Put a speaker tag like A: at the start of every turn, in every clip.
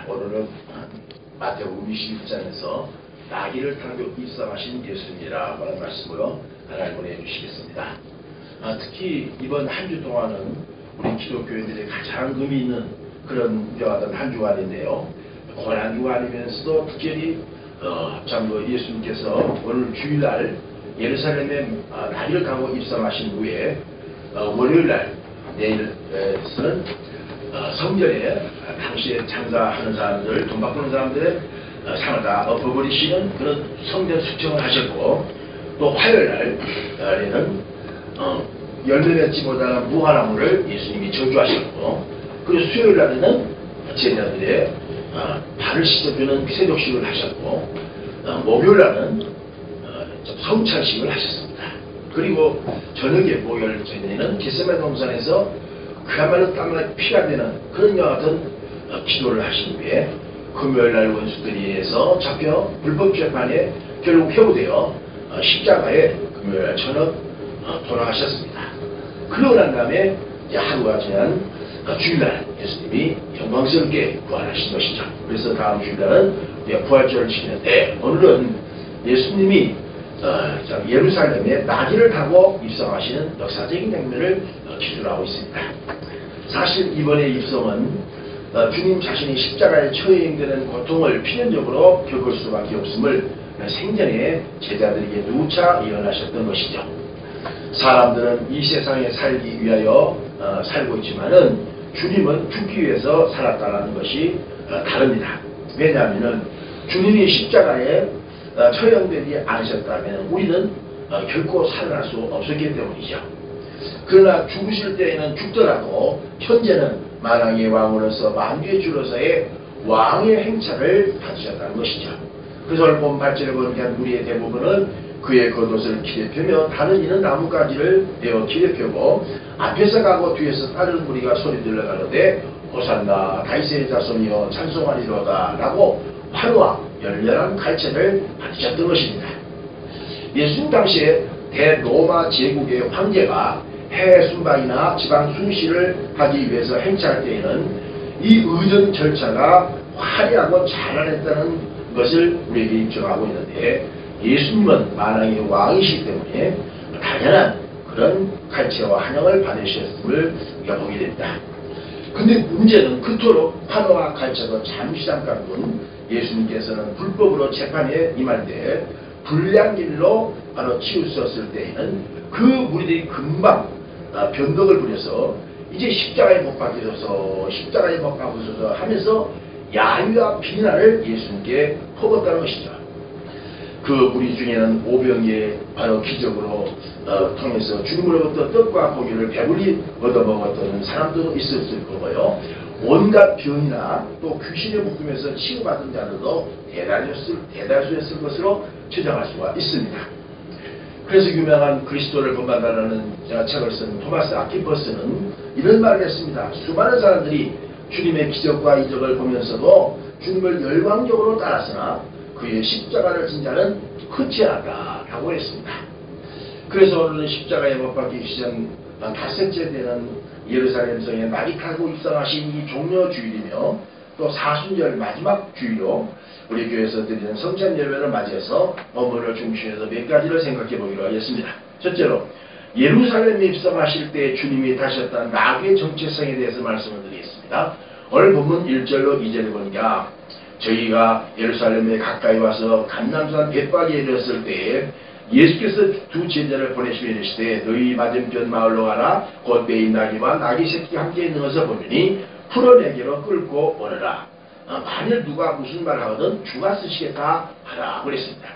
A: 오늘은 마태복음 21장에서 나귀를 타고 입성하신 예수님이라고 하는 말씀으로 하나님 보내주시겠습니다. 특히 이번 한 주 동안은 우리 기독교인들이 가장 의미 있는 그런 묘하던 한 주간인데요. 고난주간이면서도 특별히 참고 예수님께서 오늘 주일날 예루살렘에 나귀를 타고 입성하신 후에 월요일날 내일에서는 성전에 당시에 장사하는 사람들, 돈 바꾸는 사람들의 상을 다 엎어버리시는 그런 성전 숙청을 하셨고, 또 화요일날에는 열매 맺지 못하는 무화과나무를 예수님이 저주하셨고, 그리고 수요일날에는 제자들의 발을 씻어주는 세족식을 하셨고, 목요일날은 성찬식을 하셨습니다. 그리고 저녁에 목요일 저녁에는 겟세마네 동산에서 그야말로 땀나게 피가 되는 그런 여 같은 기도를 하신 후에 금요일날 원수들이에서 잡혀 불법 재판에 결국 회부되어 십자가에 금요일날 저녁 돌아가셨습니다. 그러고 난 다음에 하루가 지난 주일날 예수님이 영광스럽게 부활하신 것이죠. 그래서 다음 주일날은 부활절을 지내는데, 오늘은 예수님이 예루살렘에 나귀를 타고 입성하시는 역사적인 장면을 기술하고 있습니다. 사실 이번의 입성은 주님 자신이 십자가에 처형되는 고통을 필연적으로 겪을 수밖에 없음을 생전에 제자들에게 누차 예언하셨던 것이죠. 사람들은 이 세상에 살기 위하여 살고 있지만은 주님은 죽기 위해서 살았다는 것이 다릅니다. 왜냐하면 주님이 십자가에 처형되지 않으셨다면 우리는 결코 살아날 수 없었기 때문이죠. 그러나 죽으실 때에는 죽더라도 현재는 만왕의 왕으로서 만주의 주로서의 왕의 행차를 받으셨다는 것이죠. 그래서 오늘 본 8절에 보니까 우리의 대부분은 그의 겉옷을 기대펴며 다른 이는 나뭇가지를 내어 기대펴고 앞에서 가고 뒤에서 다른 무리가 소리 들려가는데 호산나 다윗의 자손이여 찬송하리로다 라고 화려와 열렬한 갈채를 받으셨던 것입니다. 예수님 당시에 대로마 제국의 황제가 해외 순방이나 지방 순시를 하기 위해서 행차할 때에는 이 의전 절차가 화려하고 잘안했다는 것을 우리에게 입증하고 있는데, 예수님은 만왕의 왕이시기 때문에 당연한 그런 갈채와 환영을 받으셨음을 우리가 보게 됩니다. 근데 문제는 그토록 환호와 갈채도 잠시 잠깐뿐 예수님께서는 불법으로 재판에 임할 때 불량길로 바로 치우쳤을 때에는 그 무리들이 금방 변덕을 부려서 이제 십자가에 못 박히소서, 십자가에 못 박히소서 하면서 야유와 비난을 예수님께 퍼붓다는 것이죠. 그 무리 중에는 오병이의 바로 기적으로 통해서 주님으로부터 떡과 고기를 배불리 얻어먹었던 사람도 있었을 거고요. 온갖 병이나 또 귀신의 묶음에서 치유받은 자들도 대다수였을 것으로 추정할 수가 있습니다. 그래서 유명한 그리스도를 본받아라는 책을 쓴 토마스 아퀴퍼스는 이런 말을 했습니다. 수많은 사람들이 주님의 기적과 이적을 보면서도 주님을 열광적으로 따랐으나 그의 십자가를 진 자는 흔치 않았다라고 했습니다. 그래서 오늘은 십자가에 못 박히기 전 닷새째 되는 예루살렘 성에 나귀 타고 입성하신 이 종려 주일이며, 또 사순절 마지막 주일로 우리 교회에서 드리는 성찬 예배를 맞이해서 본문을 중심해서 몇 가지를 생각해 보기로 하겠습니다. 첫째로 예루살렘에 입성하실 때 주님이 타셨던 나귀의 정체성에 대해서 말씀을 드리겠습니다. 오늘 본문 1절로 2절에 보니까 저희가 예루살렘에 가까이 와서 감람산 벳바기에 이르렀을 때에 예수께서 두 제자를 보내시며 이르시되 너희 맞은편 마을로 가라. 곧 매인 나귀와 나귀 새끼가 함께 있는 것을 보느니 풀어내기로 끌고 오너라. 만일 누가 무슨 말 하거든 주가 쓰시겠다 하라 그랬습니다.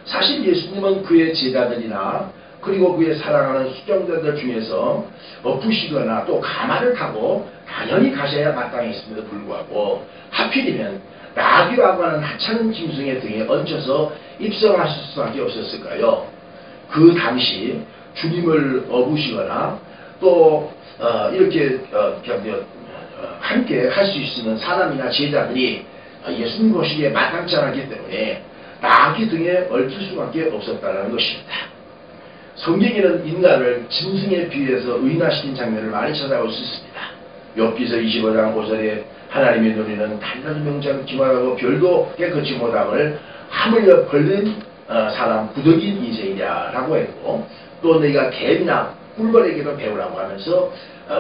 A: 사실 예수님은 그의 제자들이나 그리고 그의 사랑하는 수종자들 중에서 엎으시거나 또 가마를 타고 당연히 가셔야 마땅했음에도 불구하고 하필이면 나귀라고 하는 하찮은 짐승의 등에 얹혀서 입성하실 수밖에 없었을까요? 그 당시 주님을 업으시거나 또 이렇게 함께 할 수 있는 사람이나 제자들이 예수님 보시기에 마땅치 않았기 때문에 나귀 등에 얽힐 수밖에 없었다는 것입니다. 성경에는 인간을 짐승에 비유해서 의인화시킨 장면을 많이 찾아볼 수 있습니다. 욥기서 25장 5절에 하나님의 눈에는 달라진 명장 기만하고 별도 깨끗이 못함을 하물며 벌린 사람 부득인 인생이냐라고 했고, 또 너희가 개나 꿀벌에게도 배우라고 하면서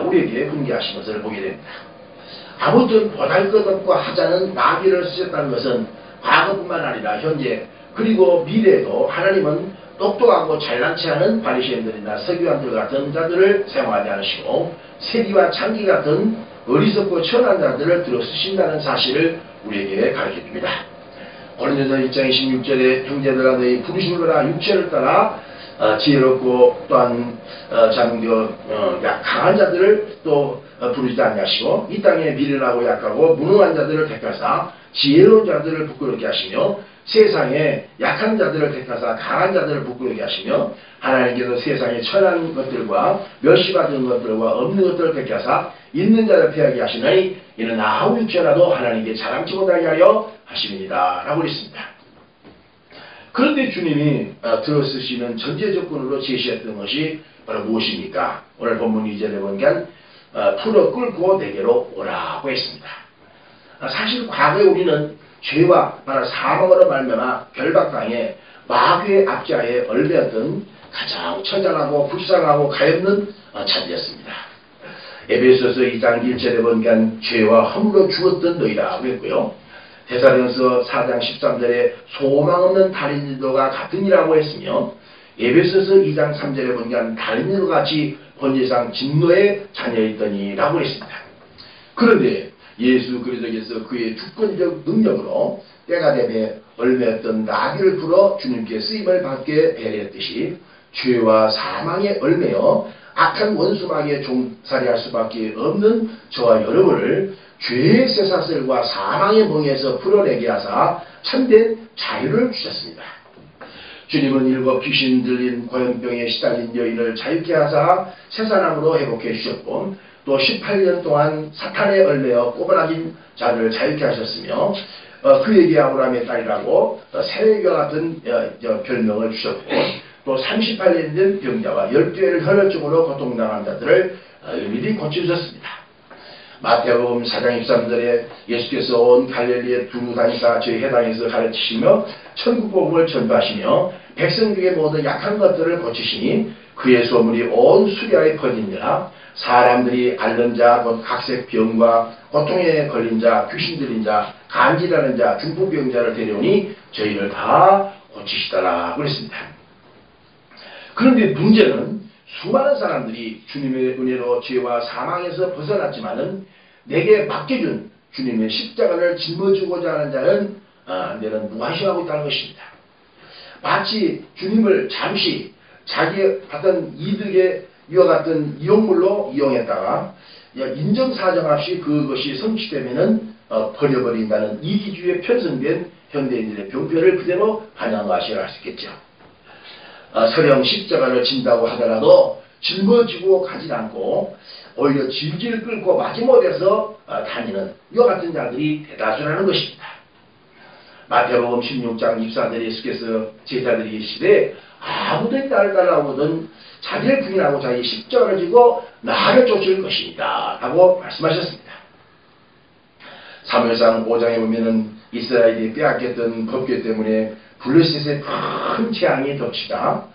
A: 우리에게 훈계하신 것을 보게 됩니다. 아무튼 보잘것없고 하자는 나귀를 쓰셨다는 것은 과거뿐만 아니라 현재 그리고 미래에도 하나님은 똑똑하고 잘난치 않은 바리새인들이나 서기관들 같은 자들을 사용하지 않으시고 세리와 창기 같은 어리석고 천한 자들을 들어 쓰신다는 사실을 우리에게 가르쳐줍니다. 고린도서 1장 26절에 형제들아 너희 부르신 거라 육체를 따라 지혜롭고 또한 강한 자들을 또 부르지 않으시고 이 땅에 미련하고 약하고 무능한 자들을 택하사 지혜로운 자들을 부끄럽게 하시며 세상에 약한 자들을 택하사 강한 자들을 부끄럽게 하시며 하나님께서 세상에 천한 것들과 멸시받은 것들과 없는 것들을 택하사 있는 자를 패하게 하시나니 이는 아무 육체라도 하나님께 자랑치 못하게 하려 하심이니라 라고 했습니다. 그런데 주님이 들어쓰시는 전제 조건으로 제시했던 것이 바로 무엇입니까? 오늘 본문 2절에 보니까 풀어 끌고 내게로 오라고 했습니다. 사실 과거에 우리는 죄와 바로 사망으로 말미암아 결박당해 마귀의 압제하에 얽매였던 가장 처절하고 불쌍하고 가엾는 자들이었습니다. 에베소서 2장 1절에 보니까 죄와 허물로 죽었던 너희라고 했고요. 데살로니가서 4장 13절에 소망 없는 달인들과 같으니라고 했으며 에베소서 2장 3절에 보니까 달인들과 같이 본질상 진노의 자녀였더니라고 했습니다. 그런데 예수 그리스도께서 그의 주권적 능력으로 때가 되매 얽매였던 나귀를 풀어 주님께 쓰임을 받게 배려했듯이 죄와 사망에 얽매여 악한 원수마귀에 종살이할 수밖에 없는 저와 여러분을 죄의 쇠사슬과 사망의 멍에서 풀어내게 하사 참된 자유를 주셨습니다. 주님은 일곱 귀신 들린 고연병에 시달린 여인을 자유케 하사 새사람으로 회복해 주셨고 또 18년 동안 사탄에 얽매여 꼬부라진 자를 자유케 하셨으며 그에게 아브라함의 딸이라고 새벽과 같은 별명을 주셨고 또 38년 된 병자와 12회를 혈혈증으로 고통당한 자들을 미리 고쳐주셨습니다. 마태복음 4장 23절에 예수께서 온 갈릴리에 두루 다니사 저희 해당에서 가르치시며 천국복음을 전파하시며 백성 중에 모든 약한 것들을 고치시니 그의 소문이 온 수리아에 퍼지니라. 사람들이 앓는 자, 곧 각색 병과 고통에 걸린 자, 귀신 들린 자, 간질하는 자, 중풍병자를 데려오니 저희를 다 고치시더라 그랬습니다. 그런데 문제는 수많은 사람들이 주님의 은혜로 죄와 사망에서 벗어났지만은 내게 맡겨준 주님의 십자가를 짊어지고자 하는 자는 내는 무관심하고 있다는 것입니다. 마치 주님을 잠시 자기 받은 이득에 이와 같은 이용물로 이용했다가 인정사정 없이 그것이 성취되면은 버려버린다는 이기주의에 편성된 현대인들의 병폐를 그대로 반영하셔야 할 수 있겠죠. 설령 십자가를 진다고 하더라도 짊어지고 가지 않고 오히려 질질 끌고 마지못해서 다니는 이와 같은 자들이 대다수라는 것입니다. 마태복음 16장 24절에 예수께서 제자들이 계시되 아무도 나를 따라오거든 자기를 부인하고 자기 십자가를 지고 나를 쫓을 것입니다 라고 말씀하셨습니다. 사무엘상 5장에 보면은 이스라엘이 빼앗겼던 법궤 때문에 블레셋의 큰 재앙이 덮치다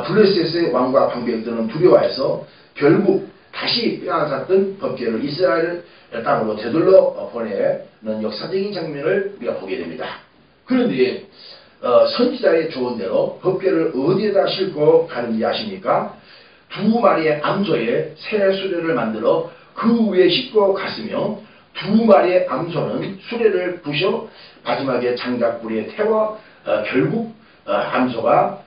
A: 블레셋의 왕과 방백들은 두려워해서 결국 다시 빼앗았던 법궤를 이스라엘 땅으로 되돌려 보내는 역사적인 장면을 우리가 보게 됩니다. 그런데 선지자의 조언대로 법궤를 어디에다 싣고 가는지 아십니까? 두 마리의 암소에 새 수레를 만들어 그 위에 싣고 갔으며 두 마리의 암소는 수레를 부셔 마지막에 장작불에 태워 결국 암소가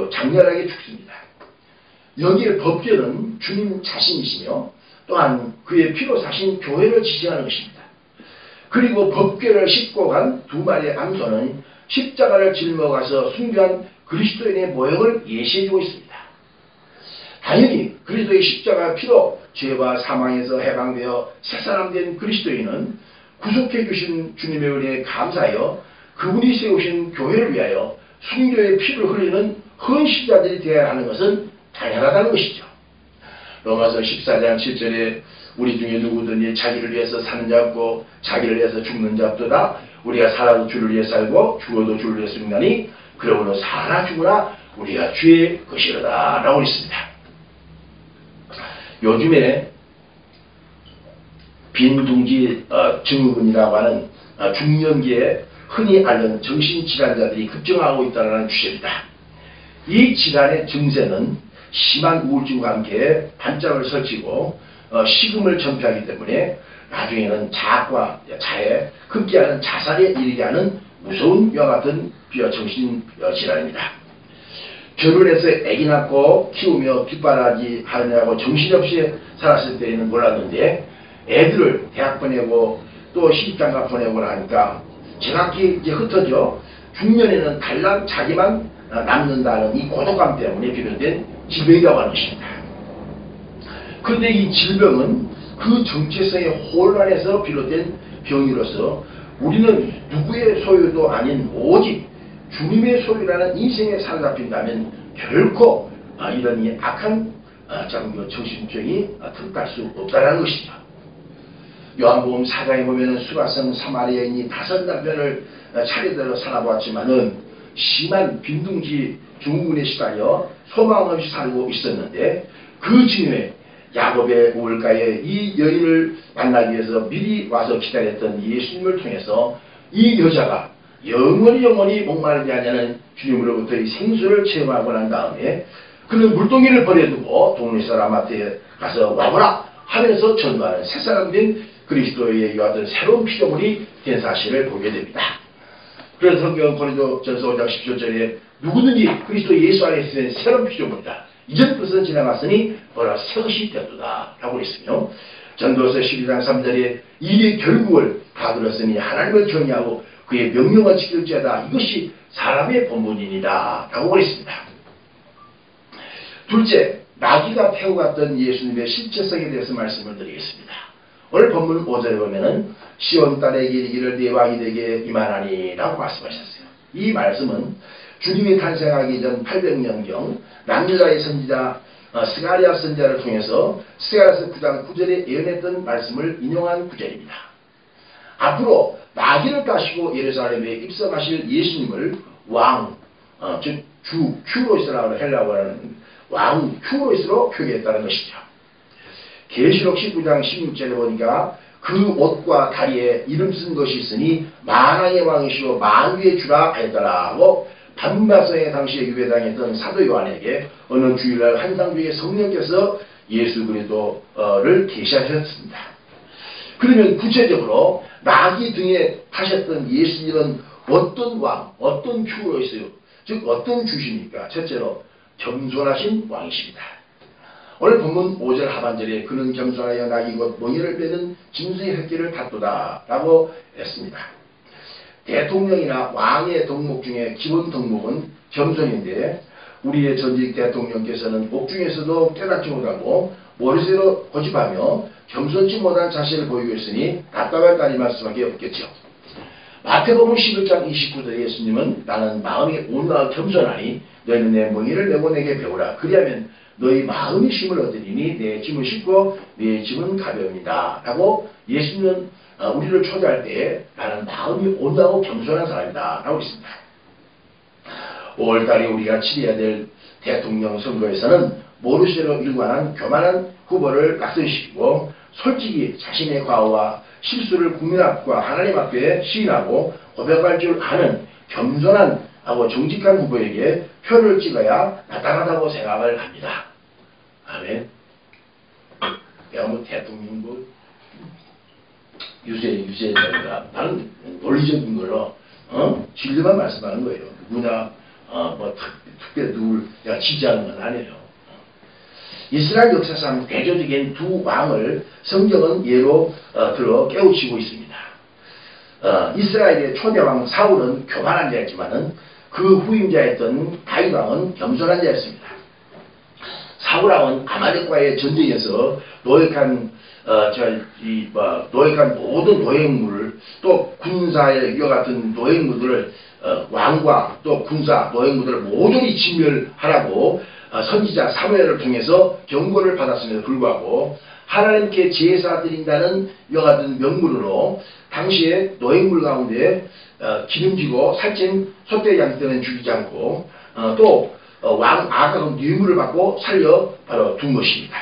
A: 장렬하게 죽습니다. 여기에 법궤는 주님 자신이시며 또한 그의 피로 사신 교회를 지시하는 것입니다. 그리고 법궤를 싣고 간 두 마리의 암소는 십자가를 짊어가서 숭배한 그리스도인의 모형을 예시해주고 있습니다. 당연히 그리스도의 십자가 피로 죄와 사망에서 해방되어 새사람 된 그리스도인은 구속해 주신 주님의 은혜에 감사하여 그분이 세우신 교회를 위하여 순교의 피를 흘리는 헌신자들이 되어야 하는 것은 당연하다는 것이죠. 로마서 14장 7절에 우리 중에 누구든지 자기를 위해서 사는 자 없고 자기를 위해서 죽는 자 없도다. 우리가 살아도 주를 위해 살고 죽어도 주를 위해 죽나니 그러므로 사나 죽으나 우리가 주의 것이로다 라고 있습니다. 요즘에 빈둥지 증후군이라고 하는 중년기에 흔히 앓는 정신질환자들이 급증하고 있다는 주제입니다. 이 질환의 증세는 심한 우울증과 함께 반짝을 설치고 식음을 전폐하기 때문에 나중에는 자학과 자해, 급기야는 자살에 이르게 하는 무서운 뼈 같은 정신질환입니다. 결혼해서 아기 낳고 키우며 뒷바라지 하느라고 정신없이 살았을 때에는 몰랐는데 애들을 대학 보내고 또 시집장가 보내고 하니까 정확히 이제 흩어져 중년에는 달랑 자기만 남는다는 이 고독감 때문에 비롯된 질병이라고 하는 것입니다. 그런데 이 질병은 그 정체성의 혼란에서 비롯된 병이로서 우리는 누구의 소유도 아닌 오직 주님의 소유라는 인생에 사로잡힌다면 결코 이런 이 악한 정신병이 틈탈 수 없다는 것이죠. 요한복음 4장에 보면 수가성 사마리아인이 5 남편을 차례대로 살아보았지만은 심한 빈둥지 증후군에 시달려 소망 없이 살고 있었는데 그 즈음에 야곱의 우물가에 이 여인을 만나기 위해서 미리 와서 기다렸던 예수님을 통해서 이 여자가 영원히 목마르지 않냐는 주님으로부터 이 생수를 체험하고 난 다음에 그는 물동이를 버려두고 동네 사람한테 가서 와보라 하면서 전도하는 새 사람 된 그리스도의 이와같은 새로운 피조물이 된 사실을 보게 됩니다. 그래서 성경 고린도전서 5장 17절에 누구든지 그리스도 예수 안에 있으면 새로운 피조물이다. 이전 것은 지나갔으니 보라 새 것이 되었도다 라고 했으며 전도서 12장 3절에 이의 결국을 다 들었으니 하나님을 경외하고 그의 명령을 지킬지어다 이것이 사람의 본분이니라 라고 그랬습니다. 둘째, 나귀가 태워 갔던 예수님의 실체성에 대해서 말씀을 드리겠습니다. 오늘 본문 5절에 보면은 시온 딸에게 이르기를 네 왕이 되게 임하나니 라고 말씀하셨어요. 이 말씀은 주님이 탄생하기 전 800년경 남유다의 선지자 스가랴 선지자를 통해서 스가랴서 9장 9절에 예언했던 말씀을 인용한 구절입니다. 앞으로 나귀를 타시고 예루살렘에 입성하실 예수님을 왕, 즉 주, 큐로이스라고 헬라어라는 왕 큐로이스로 표기했다는 것이죠. 계시록 19장 16절에 보니까 그 옷과 다리에 이름 쓴 것이 있으니 만왕의 왕이시오 만유의 주라 하였더라고 반바성의 당시에 유배당했던 사도 요한에게 어느 주일날 환상 중에 성령께서 예수 그리스도를 계시하셨습니다. 그러면 구체적으로 나귀 등에 타셨던 예수님은 어떤 왕, 어떤 큐로이스요, 즉 어떤 주십니까? 첫째로 겸손하신 왕이십니다. 오늘 본문 5절 하반절에 그는 겸손하여 나귀 곧 멍에를 빼는 짐승의 획기를 탔도다 라고 했습니다. 대통령이나 왕의 덕목 중에 기본 덕목은 겸손인데 우리의 전직 대통령께서는 옥중에서도 깨닫지 못하고 머리새로 고집하며 겸손치 못한 자세를 보이고 있으니 답답할 따름할 수밖에 없겠죠. 마태복음 11장 29절에 예수님은 나는 마음이 온유하고 겸손하니 너희는 내 멍에를 메고 내게 배우라. 그리하면 너희 마음이 쉼을 얻으리니 내 짐을 싣고 내 짐은 가벼웁니다. 라고 예수님은 우리를 초대할 때 나는 마음이 온유하고 겸손한 사람이다. 라고 있습니다. 5월달에 우리가 치러야 될 대통령 선거에서는 모르쇠로 일관한 교만한 후보를 낙선시키고 솔직히 자신의 과오와 실수를 국민 앞과 하나님 앞에 시인하고 고백할 줄 아는 겸손한 하고 정직한 후보에게 표를 찍어야 나타나다고 생각을 합니다. 아멘. 내가 뭐 대통령 뭐 유세인가 나는 논리적인 걸로 진리만 말씀하는 거예요. 누구나 뭐 특별히 누굴 내가 지지하는 건 아니에요. 이스라엘 역사상 대조적인 두 왕을 성경은 예로 들어 깨우치고 있습니다. 이스라엘의 초대왕 사울은 교만한 자였지만은 그 후임자였던 다윗 왕은 겸손한 자였습니다. 사울 왕은 아말렉과의 전쟁에서 노획한 모든 노획물을 또 군사의 이와 같은 노획물들을 왕과 또 군사 노획물들을 모조리 진멸하라고 선지자 사무엘을 통해서 경고를 받았음에도 불구하고 하나님께 제사 드린다는 이와 같은 명분으로 당시에 노획물 가운데 기름지고 살찐 소떼 양떼는 죽이지 않고 또 왕 아각은 뇌물을 받고 살려 바로 둔 것입니다.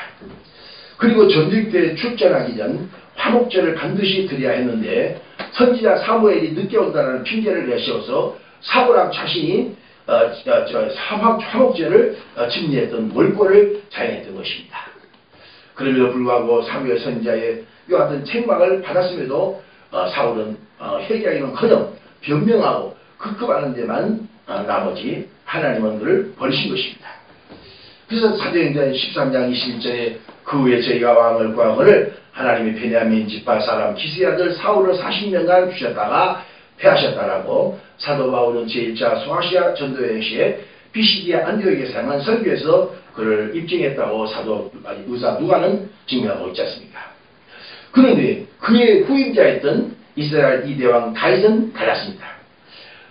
A: 그리고 전쟁터에 출전하기 전 화목제를 반드시 드려야 했는데 선지자 사무엘이 늦게 온다는 핑계를 내세워서 사울왕 자신이 화목제를 집리했던 월권을 자행했던 것입니다. 그럼에도 불구하고 사무엘 선지자의 이와 같은 책망을 받았음에도 사울은 회개하기는커녕 변명하고 급급하는 데만 나머지 하나님은 그를 버리신 것입니다. 그래서 사도행전 13장 21절에 그 후에 저희가 왕을 구하거늘 하나님이 베냐민 지파 사람 기스의 아들 사울을 40년간 주셨다가 패하셨다라고 사도 바울은 제1차 소아시아 전도여행 시에 피시디아 안디옥에 사용한 설교에서 그를 입증했다고 사도 의사 누가는 증명하고 있지 않습니까? 그런데 그의 후임자였던 이스라엘 2대왕 다윗은 달랐습니다.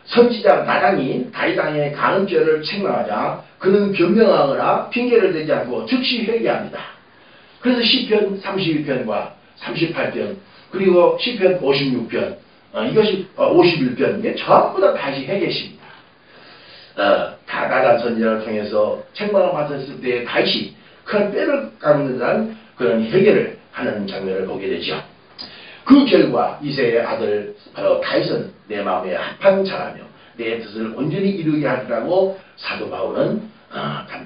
A: 선지자 나단이 다윗 왕의 간음죄를 책망하자 그는 변명하거나 핑계를 대지 않고 즉시 회개합니다. 그래서 시편 32편과 38편 그리고 시편 56편 이것이 51편 이게 전부 다 다시 회개십니다. 다 나단 선지자를 통해서 책망을 받았을 때 다시 큰 뼈를 깎는 그런 회개를 하는 장면을 보게 되죠. 그 결과 이새의 아들 바로 다윗은 내 마음에 합한 자라며 내 뜻을 온전히 이루게 하리라고 사도 바울은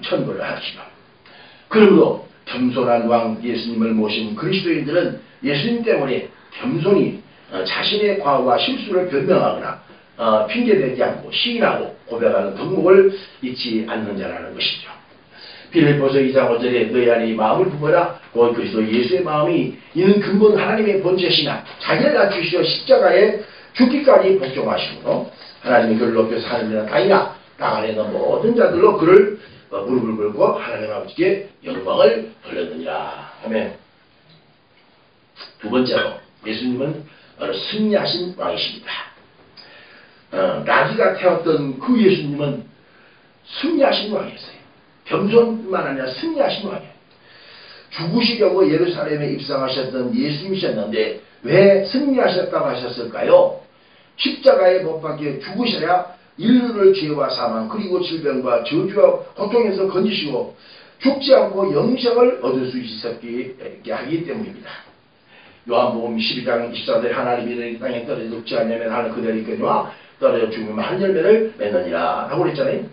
A: 천거를 하시죠. 그러므로 겸손한 왕 예수님을 모신 그리스도인들은 예수님 때문에 겸손히 자신의 과오와 실수를 변명하거나 핑계대지 않고 시인하고 고백하는 덕목을 잊지 않는 자라는 것이죠. 빌립보서 2장 5절에 너희 안에 이 마음을 품어라 곧 그리스도 예수의 마음이 이는 근본 하나님의 본체시나 자기를 낮추시어 십자가에 죽기까지 복종하시므로 하나님이 그를 높여서 하늘이나 땅이나 땅 안에 있는 모든 자들로 그를 무릎을 꿇고 하나님 아버지께 영광을 돌렸느니라. 아멘. 두 번째로 예수님은 승리하신 왕이십니다. 나귀가 태웠던 그 예수님은 승리하신 왕이었어요. 겸손뿐만 아니라 승리하신 왕이에요. 죽으시려고 예루살렘에 입성하셨던 예수님이셨는데 왜 승리하셨다고 하셨을까요? 십자가에 못 박혀 죽으셔야 인류를 죄와 사망 그리고 질병과 저주와 고통에서 건지시고 죽지 않고 영생을 얻을 수 있었게 하기 때문입니다. 요한복음 12장 24절에 하나님이 이 땅에 떨어져 죽지 않냐면 하늘 그대로 있거니와 떨어져 죽으면 한 열매를 맺느니라 라고 그랬잖아요.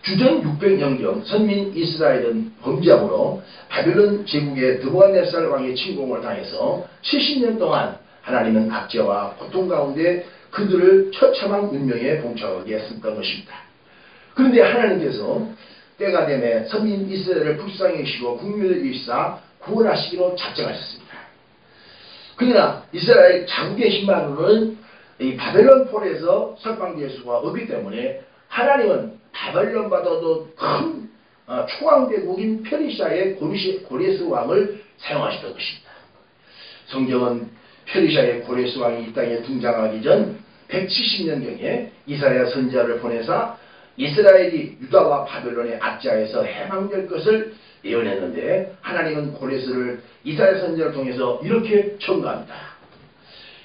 A: 주전 600년경 선민 이스라엘은 범죄함으로 바벨론 제국의 드보간네살 왕의 침공을 당해서 70년 동안 하나님은 악재와 고통 가운데 그들을 처참한 운명에 봉착하게 했었던 것입니다. 그런데 하나님께서 때가 되매 선민 이스라엘을 불쌍히 여기시고 국민을 위시사 구원하시기로 작정하셨습니다. 그러나 이스라엘 자국의 힘만으로는 이 바벨론 폴에서 석방될 수가 없기 때문에 하나님은 바벨론보다도 큰 초강대국인 페르시아의 고레스 왕을 사용하셨던 것입니다. 성경은 페르시아의 고레스 왕이 이 땅에 등장하기 전 170년경에 이사야 선지자를 보내사 이스라엘이 유다와 바벨론의 압제하에서 해방될 것을 예언했는데 하나님은 고레스를 이사야 선지자를 통해서 이렇게 첨가합니다.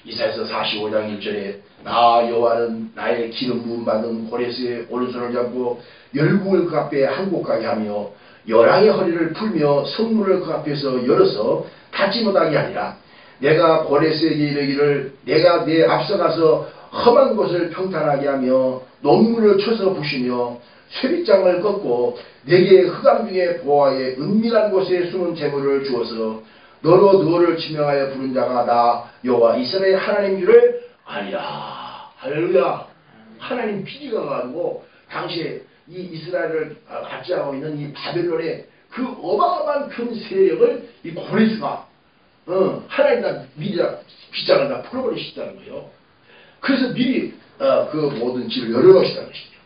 A: 이사야서 45장 1절에 나 여호와는 나의 기름 부음 받은 고레스의 오른손을 잡고 열국을 그 앞에 항복하게 하며 열왕의 허리를 풀며 성문을 그 앞에서 열어서 닫지 못하게 하리라. 내가 고레스에게 이르기를 내가 내 앞서가서 험한 곳을 평탄하게 하며 논문을 쳐서 부시며 쇠빗장을 꺾고 내게 흑암 중에 보아의 은밀한 곳에 숨은 재물을 주어서 너로 너를 지명하여 부른 자가 나 여호와 이스라엘 하나님 줄을 아니라. 할렐루야. 하나님 피지가 가지고 당시에 이 이스라엘을 압제하고 있는 이 바벨론의 그 어마어마한 큰 세력을 이 고레스가 하나님 다 미리 빗장을 다 풀어버리셨다는 거예요. 그래서 미리 그 모든 길을 열어놓으셨다는 것이죠.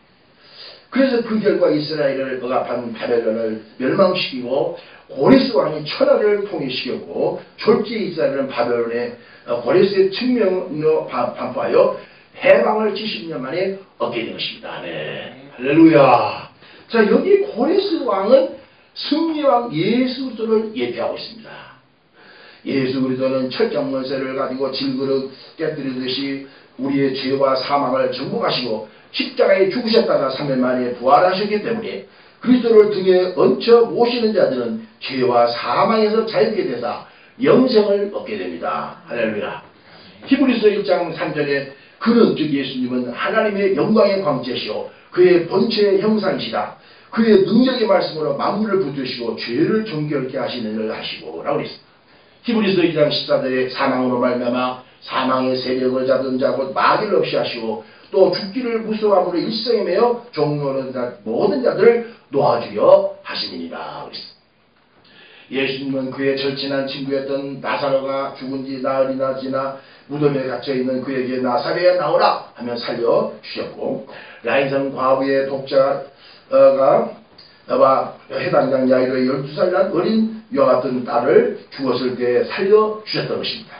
A: 그래서 그 결과 이스라엘을 억압한 바벨론을 멸망시키고 고레스 왕이 천하를 통일시켰고 졸지 이스라엘은 바벨론의 고레스의 측면으로 반포하여 해방을 70년 만에 얻게 된 것입니다. 네. 할렐루야. 자, 여기 고레스 왕은 승리왕 예수 그리스도를 예표하고 있습니다. 예수 그리스도는 철장문세를 가지고 질그릇 깨뜨리듯이 우리의 죄와 사망을 정복하시고 십자가에 죽으셨다가 3일 만에 부활하셨기 때문에 그리스도를 등에 얹혀 모시는 자들은 죄와 사망에서 자유케 되사 영생을 얻게 됩니다. 할렐루야. 히브리서 1장 3절에 그는 즉 예수님은 하나님의 영광의 광채시오 그의 본체의 형상이시다. 그의 능력의 말씀으로 만물을 붙드시고 죄를 정결케 하시는 일을 하시고 라고 했습니다. 히브리서 2장 14절에 사망으로 말미암아 사망의 세력을 잡은 자 곧 마귀를 없이 하시고 또 죽기를 무서워함으로 일성에 매여 종로는 모든 자들을 놓아주려 하심이니라. 예수님은 그의 절친한 친구였던 나사로가 죽은 지 나흘이나 지나 무덤에 갇혀있는 그에게 나사로에 나오라 하며 살려주셨고 라인성 과부의 독자가 해당장 야이로의 12살 난 어린 여와 같은 딸을 죽었을 때 살려주셨던 것입니다.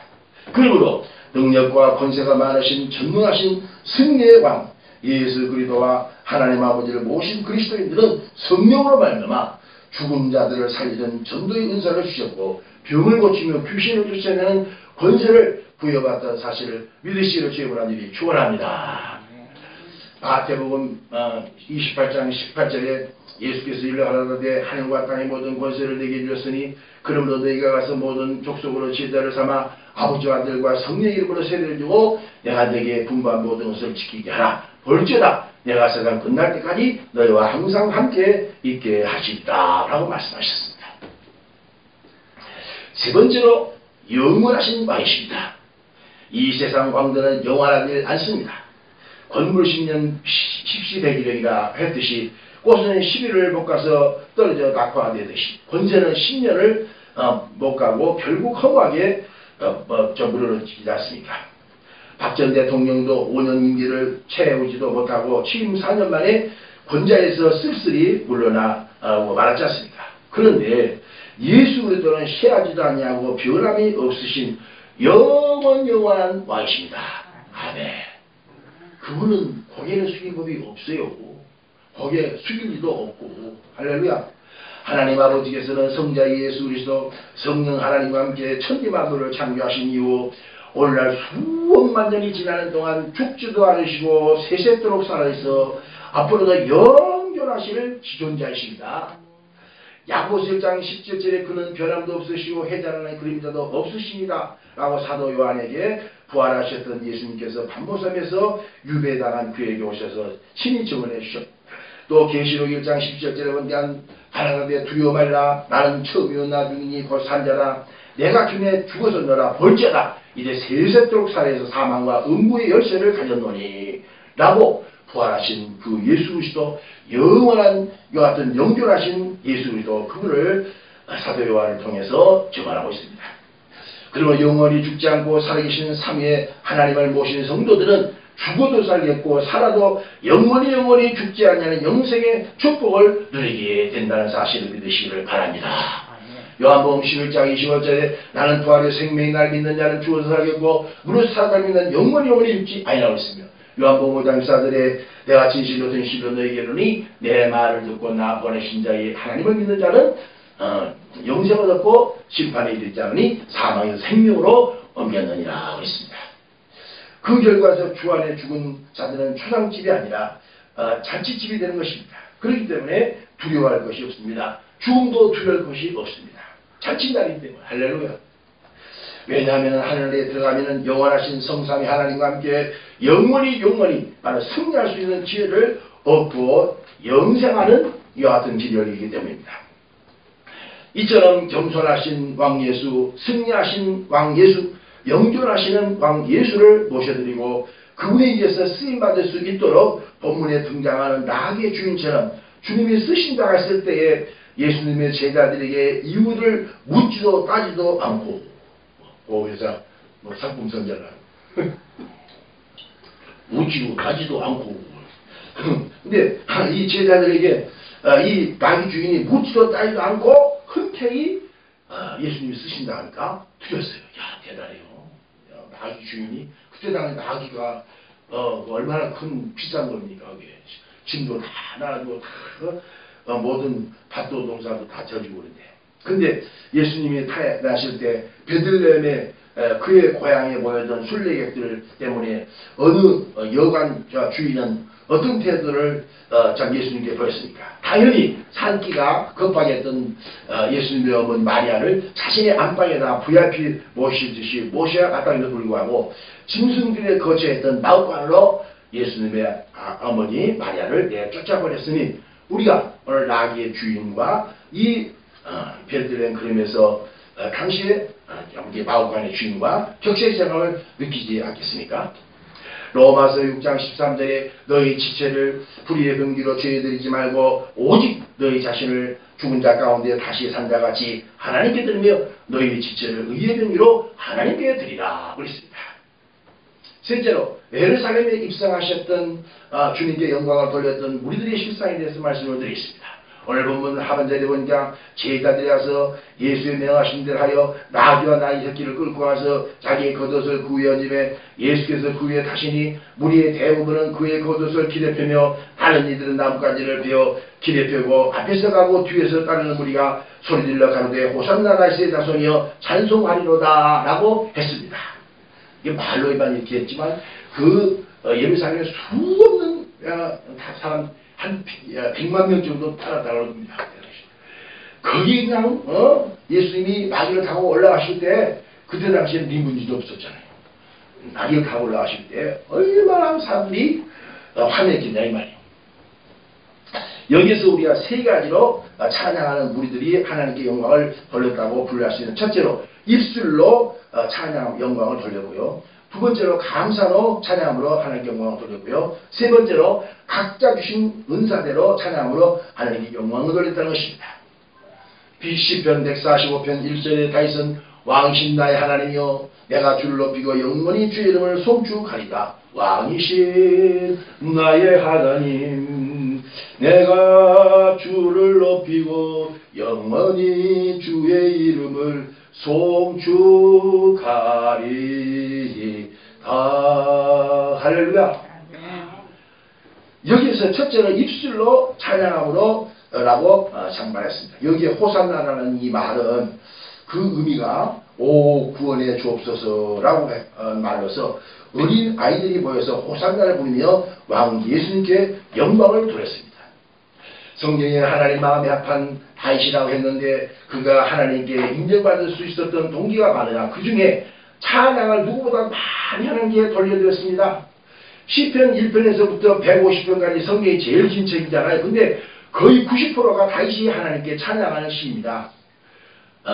A: 그러므로 능력과 권세가 많으신 전능하신 승리의 왕 예수 그리스도와 하나님 아버지를 모신 그리스도인들은 성령으로 말미암아 죽은 자들을 살리는 전도의 은사를 주셨고 병을 고치며 귀신을 쫓아내는 권세를 부여받았다는 사실을 믿으시기를 주의 원하노니 축원합니다. 마태복음 28장 18절에 예수께서 일러 가라사대 하늘과 땅의 모든 권세를 내게 주셨으니 그러므로 너희가 가서 모든 족속으로 제자를 삼아 아버지와 아들과 성령의 이름으로 세례를 주고 내가 너희에게 분부한 모든 것을 지키게 하라. 볼지어다 내가 세상 끝날 때까지 너희와 항상 함께 있게 하시리라 라고 말씀하셨습니다. 세 번째로 영원하신 왕이십니다. 이 세상 왕들은 영원하지 않습니다. 건물 10년 십시백일이라 했듯이 꽃은 10일을 못 가서 떨어져 낙화되듯이 권세는 10년을 못 가고 결국 허무하게 무너지지 않습니까? 박 전 대통령도 5년 임기를 채우지도 못하고 취임 4년 만에 권좌에서 쓸쓸히 물러나 말았지 않습니까? 그런데 예수 그리스도는 쇠하지도 아니하고 변함이 없으신 영원한 왕이십니다. 아멘. 그분은 고개를 숙인 법이 없어요. 고개 숙일 리도 없고 할렐루야. 하나님 아버지께서는 성자 예수 그리스도 성령 하나님과 함께 천지 만물을 창조하신 이후 오늘날 수억만 년이 지나는 동안 죽지도 않으시고 세세토록 살아있어 앞으로도 영존하실 지존자이십니다. 야고보서 1장 17절에 그는 변함도 없으시고 해자라는 그림자도 없으십니다 라고 사도 요한에게 부활하셨던 예수님께서 반모섬에서 유배당한 그에게 오셔서 친히 증언해 주셨고 또 계시록 1장 17절에 보면 가라사대 두려워 말라 나는 처음이요 나중이니 곧 산자라 내가 주님에 죽어졌노라 볼지어다 이제 세세토록 살아서 사망과 음부의 열쇠를 가졌노니 라고 부활하신 그 예수 그리스도 영원한 이와 같은 영존하신 예수 그리스도 그분을 사도 요한을 통해서 증언하고 있습니다. 그러면 영원히 죽지 않고 살아계시는 삼위의 하나님을 모시는 성도들은 죽어도 살겠고 살아도 영원히 죽지 않냐는 영생의 축복을 누리게 된다는 사실을 믿으시기를 바랍니다. 요한복음 11장 25절에 나는 부활의 생명이 날 믿는 자는 죽어서 살겠고 무릇 살아갈 믿는 영원히 죽지 아니라고 했으며 요한복음 5장 14절에 내가 진실로 진실로 너희에게 이르노니 내 말을 듣고 나 보내신 자의 하나님을 믿는 자는 영생을 얻고 심판에 이르지 않으니 사망에서 생명으로 옮겼느니라 했습니다. 그 결과에서 주 안에 죽은 자들은 초상집이 아니라 잔치집이 되는 것입니다. 그렇기 때문에 두려워할 것이 없습니다. 죽음도 두려울 것이 없습니다. 잔치날이기 때문에 할렐루야. 왜냐하면 하늘에 들어가면 영원하신 성삼위 하나님과 함께 영원히 바로 승리할 수 있는 기회를 얻고 영생하는 이와 같은 기별이기 때문입니다. 이처럼 겸손하신 왕 예수, 승리하신 왕 예수, 영존하시는 왕 예수를 모셔드리고 그분에 의해서 쓰임받을 수 있도록 본문에 등장하는 나귀의 주인처럼 주님이 쓰신다고 했을 때에 예수님의 제자들에게 이유를 묻지도 따지도 않고 회사 상품 선전을 묻지도 따지도 않고 근데 이 제자들에게 이 나귀 주인이 묻지도 따지도 않고 흔쾌히 예수님이 쓰신다 하니까 드렸어요. 야 대단해요. 나귀 주인이 그때 당시 나귀가 얼마나 큰 비싼 겁니까 그게 짐도 다 나가지고 다 모든 밭도 농사도 다 져주고 그런데. 근데 예수님이 태어나실 때 베들레헴에 그의 고향에 모여든 순례객들 때문에 어느 여관 주인은 어떤 태도를 참 예수님께 보였습니까? 당연히 산기가 급하게 했던 예수님의 어머니 마리아를 자신의 안방에다 VIP 모시듯이 모셔야 마땅해도 불구하고 짐승들에 거처했던 마을관으로 예수님의 어머니 마리아를 쫓아버렸으니 우리가 오늘 나귀의 주인과 이 베들레헴 그림에서 당시에 마을관의 주인과 격세지장을 느끼지 않겠습니까? 로마서 6장 13절에 너희 지체를 불의의 병기로 죄드리지 말고 오직 너희 자신을 죽은 자 가운데 다시 산 자같이 하나님께 드리며 너희 지체를 의의 병기로 하나님께 드리라 그랬습니다. 셋째로 예루살렘에 입성하셨던 주님께 영광을 돌렸던 우리들의 실상에 대해서 말씀을 드리겠습니다. 오늘 본문 하반절에 보니까 제자들이 와서 예수의 명하신 대로 하여 나귀와 나귀 새끼를 끌고 와서 자기의 겉옷을 그 위에 얹음에 예수께서 그 위에 타시니 무리의 대부분은 그의 겉옷을 길에 펴며 다른 이들은 나뭇가지를 베어 길에 펴고 앞에서 가고 뒤에서 따르는 무리가 소리질러 가로되 호산나 다시의 자손이여 찬송하리로다 라고 했습니다. 이게 말로 일반 이렇게 했지만 그 예루살렘에 수없는 사람 한 100만 명 정도 따랐다고 합니다. 거기 그냥 예수님이 나귀를 타고 올라가실 때 그때 당시에는 리문진도 없었잖아요. 나귀를 타고 올라가실 때 얼마나 사람들이 환했겠냐 이 말이에요. 여기서 우리가 세 가지로 찬양하는 무리들이 하나님께 영광을 돌렸다고 분류할 수 있는 첫째로 입술로 찬양 영광을 돌렸고요. 두 번째로 감사로 찬양으로 하나님께 영광을 돌렸고요. 세 번째로 각자 주신 은사대로 찬양으로 하나님께 영광을 돌렸다는 것입니다. 시편 145편 1절에 다윗은 왕이신 나의 하나님이여 내가 주를 높이고 영원히 주의 이름을 송축하리다. 왕이신 나의 하나님 내가 주를 높이고 영원히 주의 이름을 송축하리이다. 할렐루야. 여기에서 첫째로 입술로 찬양함으로 라고 말했습니다. 여기에 호산나라는 이 말은 그 의미가 오 구원해 주옵소서라고 말로서 어린 아이들이 모여서 호산나를 부르며 왕 예수님께 영광을 돌렸습니다. 성경에 하나님 마음에 합한 다윗이라고 했는데 그가 하나님께 인정받을 수 있었던 동기가 많으나 그 중에 찬양을 누구보다 많이 하나님께 돌려드렸습니다. 시편 1편에서부터 150편까지 성경이 제일 긴 책이잖아요. 근데 거의 90%가 다윗이 하나님께 찬양하는 시입니다.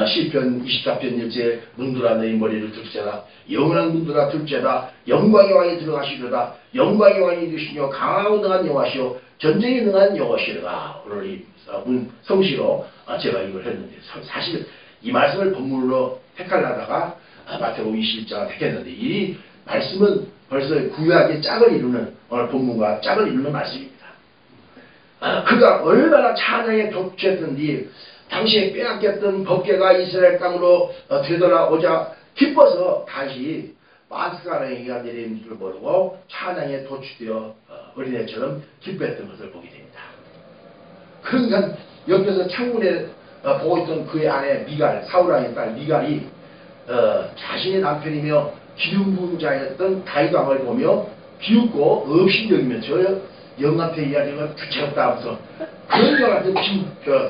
A: 시편 24편 1절 문들아 너희 머리를 들자라 영원한 문들아 들자라 영광의 왕이 들어가시려다 영광의 왕이 되시며 강하고 능한 여호와시오 전쟁에 능한 여호와시로다. 오늘 이 성시로 제가 이걸 했는데 사실 이 말씀을 본문으로 택하려다가 마태복음 21장을 택했는데 이 말씀은 벌써 구약의 짝을 이루는 오늘 본문과 짝을 이루는 말씀입니다. 그가 얼마나 찬양에 독주했던지 당시에 빼앗겼던 법궤가 이스라엘 땅으로 되돌아오자 기뻐서 다시 마스가라기가 내리는 줄 모르고 찬양에 도취되어 어린애처럼 기뻐했던 것을 보게 됩니다. 그러니까 옆에서 창문에 보고 있던 그의 아내 미갈, 사울왕의 딸 미갈이 자신의 남편이며 기름 부은 자였던 다윗 왕을 보며 비웃고 업신여기며 저 영감태 이야기가 귀찮다 하면서 그런 것 같은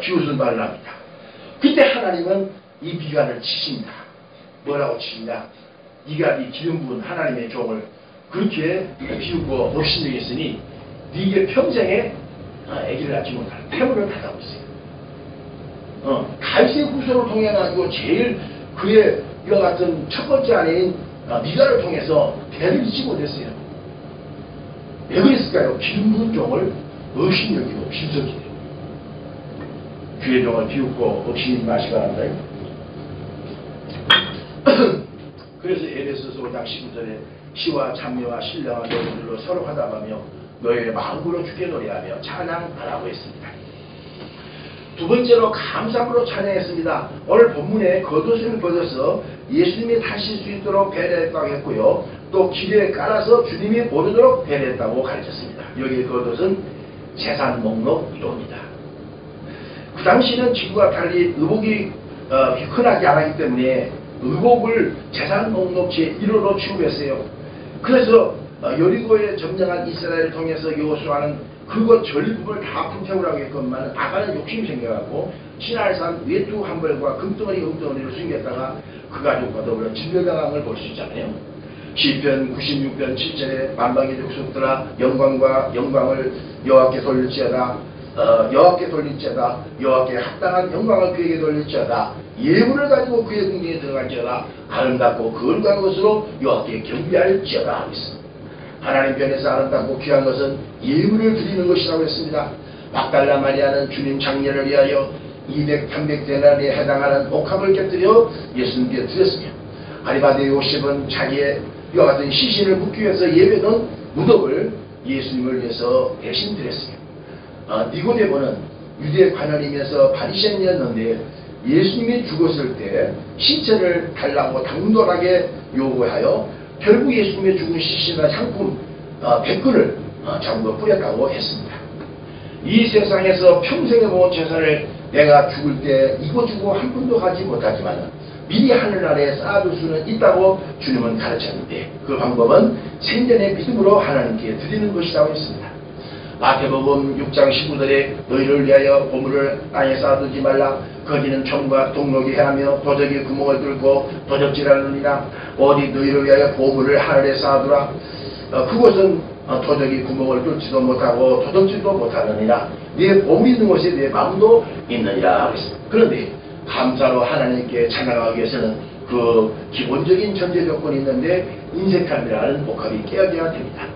A: 비웃은 말을 합니다. 그때 하나님은 이 미갈을 치십니다. 뭐라고 치십니다. 네가 네 기름 부은 하나님의 종을 그렇게 비웃고 업신여겼으니 네게 평생에 아기를 낳지 못할 태물을 받아고 있어요. 다윗의 후손을 통해 가지고 제일 그의 이와 같은 첫 번째 아내인 미갈을 통해서 배를 잇지 못했어요. 왜 그랬을까요? 기름 부은 종을 업신여기고 빌석이에요. 주의 종을 비웃고 업신이 마시가 한다. 그래서 에베소서 5장 19절에 시와 찬미와 신령한 노래들로 서로 화답하며 너희의 마음으로 주께 노래하며 찬양하라고 했습니다. 두 번째로 감사함으로 찬양했습니다. 오늘 본문에 겉옷을 벗어서 예수님이 타실 수 있도록 배려했다고 했고요. 또 길에 깔아서 주님이 모르도록 배려했다고 가르쳤습니다. 여기에 겉옷은 재산 목록 1호입니다. 그 당시는 지금과 달리 의복이 흔하지 않았기 때문에 의복을 재산 목록 제1호로 취급했어요. 그래서 여리고에 점령한 이스라엘을 통해서 여호수아는 그것 전부를 다 불태우라고 했건만 아가는 욕심이 생겨갖고 시날산 외투 한 벌과 금덩어리 은덩어리를 숨겼다가 그 가족과 더불어 진멸당한 걸 볼 수 있잖아요. 시편 96편 7절에 만방의 족속들아 영광과 영광을 여호와께 돌릴지어다. 여호와께 돌릴지어다. 여호와께 합당한 영광을 그에게 돌릴지어다. 예물을 가지고 그의 궁전에 들어갈지어다. 아름답고 거룩한 것으로 여호와께 경배할지어다 하고 있습니다. 하나님 편에서 아름답고 귀한 것은 예물을 드리는 것이라고 했습니다. 막달라 마리아는 주님 장례를 위하여 300데나리에 해당하는 옥합을 곁들여 예수님께 드렸으며 아리마대 요셉은 자기의 이와 같은 시신을 묻기 위해서 예배던 무덤을 예수님을 위해서 대신 드렸으며 니고데모는 유대 관원이면서 바리새인이었는데 예수님이 죽었을 때 신체를 달라고 당돌하게 요구하여 결국 예수님의 죽은 시신과 상품 100근을 전부 뿌렸다고 했습니다. 이 세상에서 평생에 모은 재산을 내가 죽을 때 이거 주고 한 푼도 가지 못하지만 미리 하늘나라에 쌓아둘 수는 있다고 주님은 가르쳤는데 그 방법은 생전의 믿음으로 하나님께 드리는 것이라고 했습니다. 마태복음 6장 19절에 너희를 위하여 보물을 땅에 쌓아두지 말라. 거기는 총과 동록이 해하며 도적이 구멍을 뚫고 도적질하느니라. 어디 너희를 위하여 보물을 하늘에 쌓아두라. 그곳은 도적이 구멍을 뚫지도 못하고 도적질도 못하느니라. 네 보물이 있는 곳에 네 마음도 있느니라. 그런데 감사로 하나님께 찬양하기 위해서는 그 기본적인 전제 조건이 있는데 인색함이라는 복합이 깨어져야 됩니다.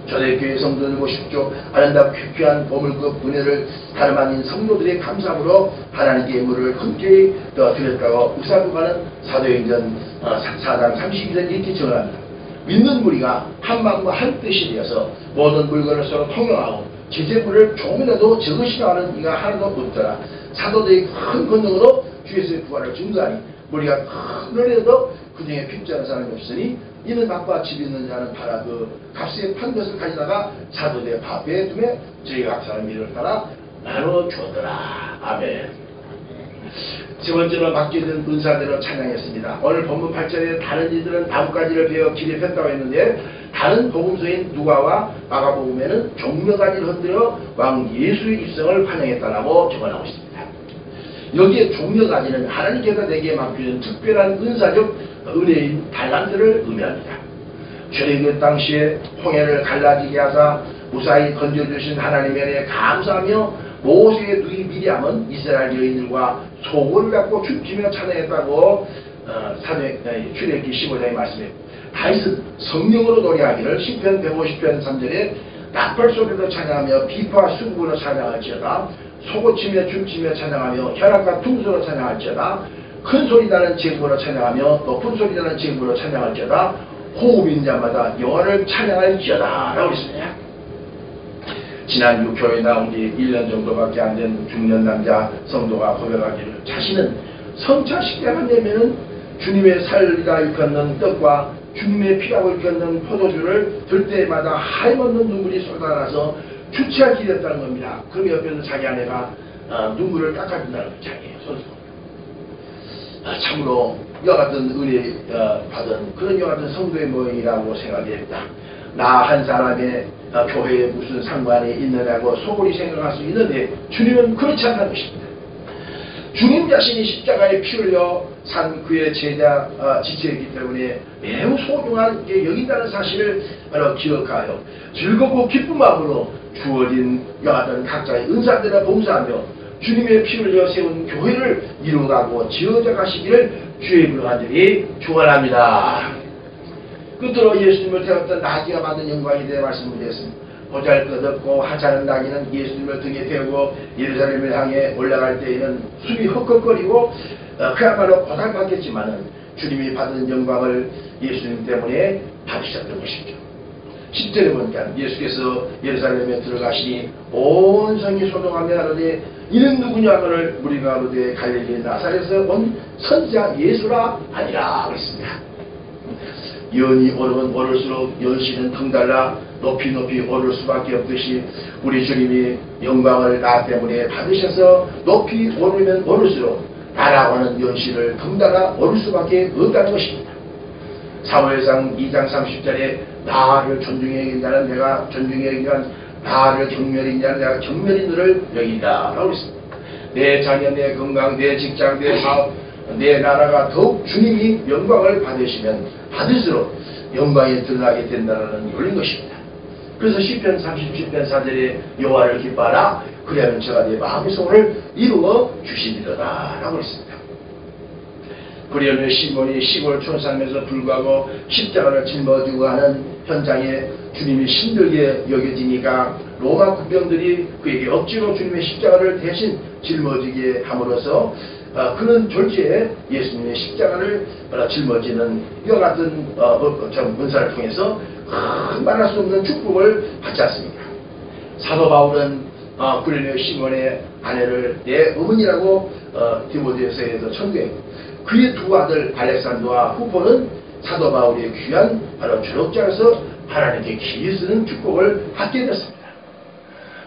A: 초대교회 성도들 보십시오. 아름답고 귀한 보물급 은혜를 다름 아닌 성도들의 감사함으로 하나님께 예물을 흔쾌히 드렸다고 의사부가는 사도행전 4장 32절 이렇게 정합니다. 믿는 무리가 한 마음과 한 뜻이 되어서 모든 물건을 서로 통용하고 제재물을 조금이라도 적으시려 하는 이가 하나도 없더라. 사도들의 큰 권능으로 주에서의 부활을 증거하니 무리가 큰 은혜도 그 중에 핍지 않은 사람이 없으니 이는 밥과 집이 있는 자는 팔아 그 값에 판 것을 가져다가 사도들의 밥에 두매 저희 각 사람 일을 따라 나눠 주었더라. 아멘. 세 번째로 맡겨진 은사대로 찬양했습니다. 오늘 본문 8절에 다른 이들은 다음 가지를 배워 길에 폈다고 했는데 다른 복음서인 누가와 마가복음에는 종려가지를 흔들어 왕 예수의 입성을 환영했다라고 적어나오고 있습니다. 여기에 종려가지는 하나님께서 내게 맡겨진 특별한 은사적 은혜인 달란트를 의미합니다. 출애굽 당시에 홍해를 갈라지게 하사 무사히 건져주신 하나님에 대해 감사하며 모세의 누이 미리암은 이스라엘 여인들과 소고를 갖고 춤추며 찬양했다고 출애굽기 15장에 말씀했고 다윗은 성령으로 노래하기를 시편 150편 3절에 나팔 소리로 찬양하며 비파 수국으로 찬양할지어다. 소고치며 춤추며 찬양하며 혈압과 퉁소로 찬양할지어다. 큰 소리 나는 제국으로 찬양하며 높은 소리 나는 제국으로 찬양할지어다. 호흡인 자마다 여호와를 찬양할지어다 라고 했습니다. 지난주 교회 나온 지 1년 정도밖에 안 된 중년 남자 성도가 고백하기를 자신은 성찬식 때만 되면은 주님의 살리다 일컫는 떡과 주님의 피라고 일컫는 포도주를 들 때마다 하염없는 눈물이 쏟아나서 주체할 길이 없다는 겁니다. 그럼 옆에서 자기 아내가 눈물을 닦아준다는 거예요. 자기의 손수건. 참으로 이와 같은 은혜 받은 그런 이와 같은 성도의 모임이라고 생각이 됩니다. 나 한 사람의 교회에 무슨 상관이 있느냐고 소홀히 생각할 수 있는데 주님은 그렇지 않다는 것입니다. 주님 자신이 십자가에 피 흘려 산 그의 제자 지체이기 때문에 매우 소중한 게 여긴다는 사실을 바로 기억하여 즐겁고 기쁜 마음으로 주어진 이와 같은 각자의 은사들을 봉사하며 주님의 피 흘려 세운 교회를 이루어가고 지어져 가시기를 주의 이름으로 간절히 축원합니다. 끝으로 예수님을 태웠던 나귀가 받은 영광에 대해 말씀을 드렸습니다. 보잘것없고 하찮은 나귀는 예수님을 등에 태우고 예루살렘을 향해 올라갈 때에는 숨이 헉헉거리고 그야말로 고달팠겠지만은 주님이 받은 영광을 예수님 때문에 받으셨던 것이죠. 10절에 보니까 예수께서 예루살렘에 들어가시니 온 성이 소동하며 하는데 이는 누구냐 하거늘 무리가 가로되 갈릴리 나사렛에서 온 선지자 예수라 아니라 그랬습니다. 연이 오르면 오를수록 연신은 덩달아 높이 높이 오를 수밖에 없듯이 우리 주님이 영광을 나 때문에 받으셔서 높이 오르면 오를수록 나라고 하는 연신을 덩달아 오를 수밖에 없다는 것입니다. 사무엘상 2장 30절에 나를 존중히 여긴다는 내가 존중히 여기면 나를 경멸히 여긴다는 내가 경멸히 너를 여긴다 라고 했습니다. 내 자녀, 내 건강, 내 직장, 내 사업, 내 나라가 더욱 주님이 영광을 받으시면 받을수록 영광에 드러나게 된다는 요인 것입니다. 그래서 시편 37편 4절에 여호와를 기뻐하라 그리하면 저가 내 마음의 소원을 이루어 주시리로다 라고 했습니다. 그리하면 시몬이 시골 촌사람에서 불구하고 십자가를 짊어지고 하는 현장에 주님이 힘들게 여겨지니까 로마 군병들이 그에게 억지로 주님의 십자가를 대신 짊어지게 함으로써 그는 졸지에 예수님의 십자가를 짊어지는 이와 같은 은사를 통해서 말할 수 없는 축복을 받지 않습니까? 사도 바울은 그리하면 시몬의 아내를 내 어머니라고 디모데후서에서 천구했고 그의 두 아들 알렉산더와 후보는 사도 바울의 귀한 바로 조력자로서 하나님께 길이 쓰는 축복을 받게 됐습니다.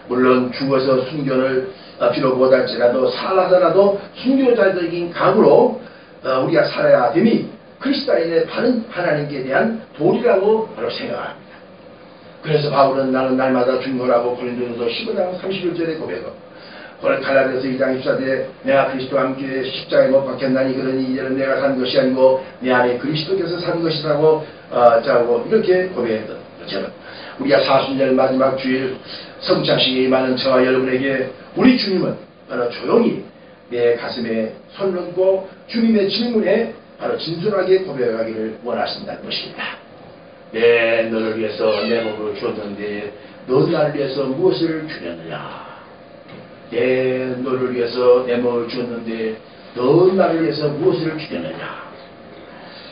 A: 물론 죽어서 순교를 비록 못할지라도 살아서라도 순교자적인 각오로 우리가 살아야 됨이 그리스도인의 바른 하나님께 대한 도리라고 바로 생각합니다. 그래서 바울은 나는 날마다 중노라고 고린도전서 15장 31절에 고백하고 갈라디아서 2장 24절에 내가 그리스도와 함께 십자가에 못 박혔나니 그러니 이제는 내가 산 것이 아니고 내 안에 그리스도께서 산 것이라고 이렇게 고백했던 것처럼 우리가 사순절 마지막 주일 성찬식에 임하는 저와 여러분에게 우리 주님은 바로 조용히 내 가슴에 손을 얹고 주님의 질문에 바로 진솔하게 고백하기를 원하신다는 것입니다. 내 너를 위해서 내 몸을 줬는데 너 나를 위해서 무엇을 주렸느냐? 내 너를 위해서 내 몸을 줬는데 너 나를 위해서 무엇을 주렸느냐?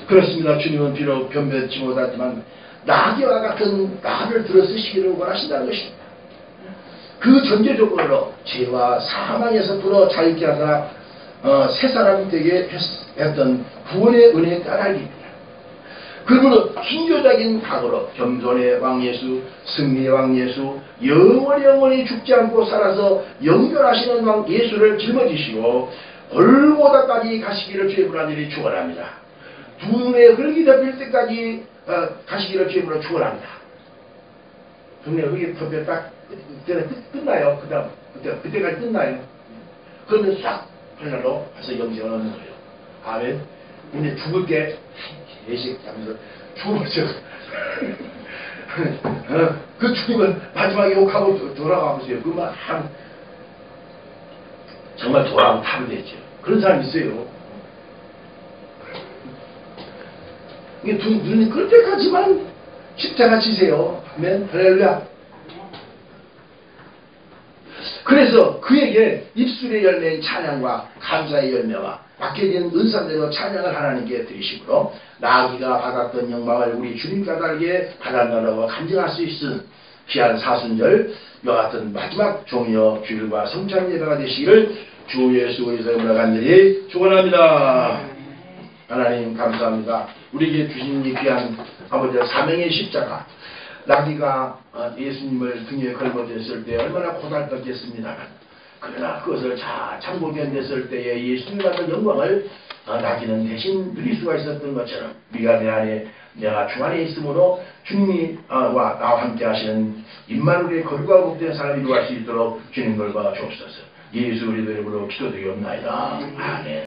A: 그렇습니다. 주님은 비록 변변치 못하지만 나귀와 같은 나를 들어 쓰시기를 원하신다는 것입니다. 그 전제적으로 죄와 사망에서 불어 자유케 하사 새 사람이 되게 했던 구원의 은혜에 따라입니다. 그러므로 순교적인 각오로 겸손의 왕 예수, 승리의 왕 예수, 영원히 죽지 않고 살아서 영존하시는 왕 예수를 짊어지시고 골고다까지 가시기를 주의 불안들이 축원합니다. 두 눈에 흙이 덮일 때까지 가시기를 주의 축원합니다. 두 눈에 흙이 덮여 딱 그때는 끝나요. 그때까지 끝나요. 그러면 싹 하늘로 가서 영생을 얻는 거예요. 아멘. 근데 죽을 때 예식 하면서 죽으면서 그 죽으면 마지막에 욕하고 돌아가면서요. 그만 정말 돌아가면 탑이 됐죠. 그런 사람 있어요. 이게 눈이 끌 때까지만 십자가 지세요. 아멘. 할렐루야. 그래서 그에게 입술의 열매인 찬양과 감사의 열매와 맡겨진 은사대로 찬양을 하나님께 드리시므로 나귀가 받았던 영광을 우리 주님 까닭에 받았노라고 간증할 수 있은 귀한 사순절 이와 같은 마지막 종려 주일과 성찬 예배가 되시기를 주 예수 그리스도의 간절히 축원합니다. 하나님 감사합니다. 우리에게 주신 이 귀한 아버지의 사명의 십자가 나귀가 예수님을 등에 걸머졌을 때 얼마나 고달팠겠습니다만 그러나 그것을 잘 참고 견뎠을 때에 예수님 받은 영광을 나귀는 대신 누릴 수가 있었던 것처럼 우리가 내 안에 내가 주 안에 있으므로 주님이 나와 함께 하시는 임마누엘의 거룩과 복된 삶을 이루어갈 수 있도록 주님 걸과 주옵소서. 예수 그리스도의 이름으로 기도드리옵나이다. 아멘.